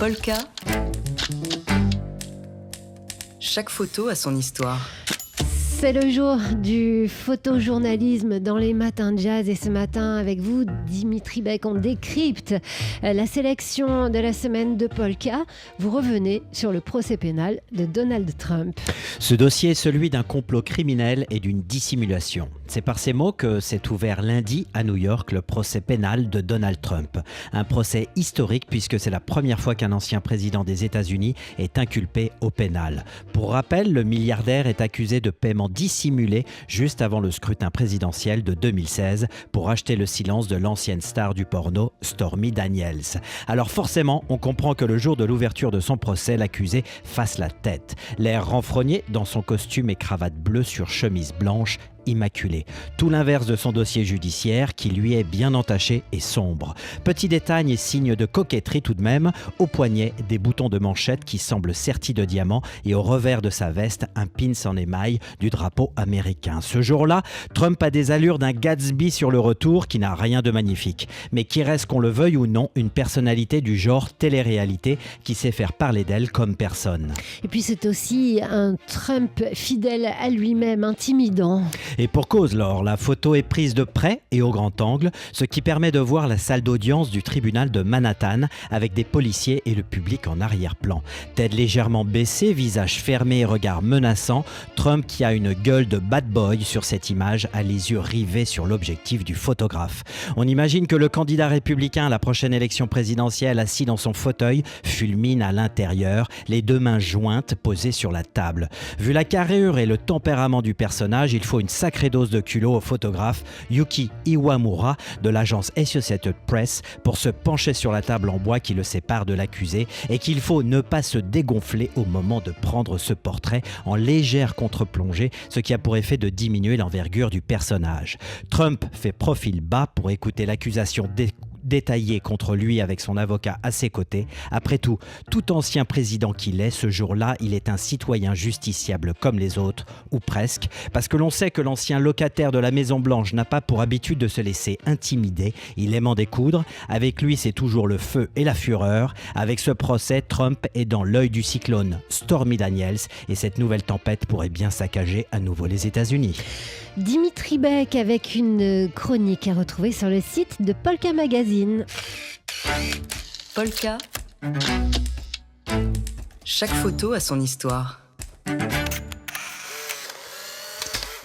Polka. Chaque photo a son histoire. C'est le jour du photojournalisme dans les matins de jazz et ce matin avec vous, Dimitri Beck, on décrypte la sélection de la semaine de Polka. Vous revenez sur le procès pénal de Donald Trump. Ce dossier est celui d'un complot criminel et d'une dissimulation. C'est par ces mots que s'est ouvert lundi à New York le procès pénal de Donald Trump. Un procès historique puisque c'est la première fois qu'un ancien président des États-Unis est inculpé au pénal. Pour rappel, le milliardaire est accusé de paiement dissimulé juste avant le scrutin présidentiel de 2016 pour acheter le silence de l'ancienne star du porno Stormy Daniels. Alors forcément, on comprend que le jour de l'ouverture de son procès, l'accusé fasse la tête. L'air renfrogné dans son costume et cravate bleue sur chemise blanche immaculé. Tout l'inverse de son dossier judiciaire qui lui est bien entaché et sombre. Petit détail et signe de coquetterie tout de même, au poignet des boutons de manchette qui semblent sertis de diamants et au revers de sa veste un pins en émail du drapeau américain. Ce jour-là, Trump a des allures d'un Gatsby sur le retour qui n'a rien de magnifique, mais qui reste, qu'on le veuille ou non, une personnalité du genre télé-réalité qui sait faire parler d'elle comme personne. Et puis c'est aussi un Trump fidèle à lui-même, intimidant. Et pour cause, Laure, la photo est prise de près et au grand angle, ce qui permet de voir la salle d'audience du tribunal de Manhattan avec des policiers et le public en arrière-plan. Tête légèrement baissée, visage fermé et regard menaçant, Trump qui a une gueule de bad boy sur cette image a les yeux rivés sur l'objectif du photographe. On imagine que le candidat républicain à la prochaine élection présidentielle assis dans son fauteuil fulmine à l'intérieur, les deux mains jointes posées sur la table. Vu la carrure et le tempérament du personnage, il faut une sacrée dose de culot au photographe Yuki Iwamura de l'agence Associated Press pour se pencher sur la table en bois qui le sépare de l'accusé et qu'il faut ne pas se dégonfler au moment de prendre ce portrait en légère contre-plongée, ce qui a pour effet de diminuer l'envergure du personnage. Trump fait profil bas pour écouter l'accusation détaillé contre lui avec son avocat à ses côtés. Après tout ancien président qu'il est, ce jour-là, il est un citoyen justiciable comme les autres, ou presque, parce que l'on sait que l'ancien locataire de la Maison-Blanche n'a pas pour habitude de se laisser intimider, il aime en découdre. Avec lui, c'est toujours le feu et la fureur. Avec ce procès, Trump est dans l'œil du cyclone Stormy Daniels et cette nouvelle tempête pourrait bien saccager à nouveau les États-Unis. Dimitri Beck avec une chronique à retrouver sur le site de Polka Magazine. Polka. Chaque photo a son histoire.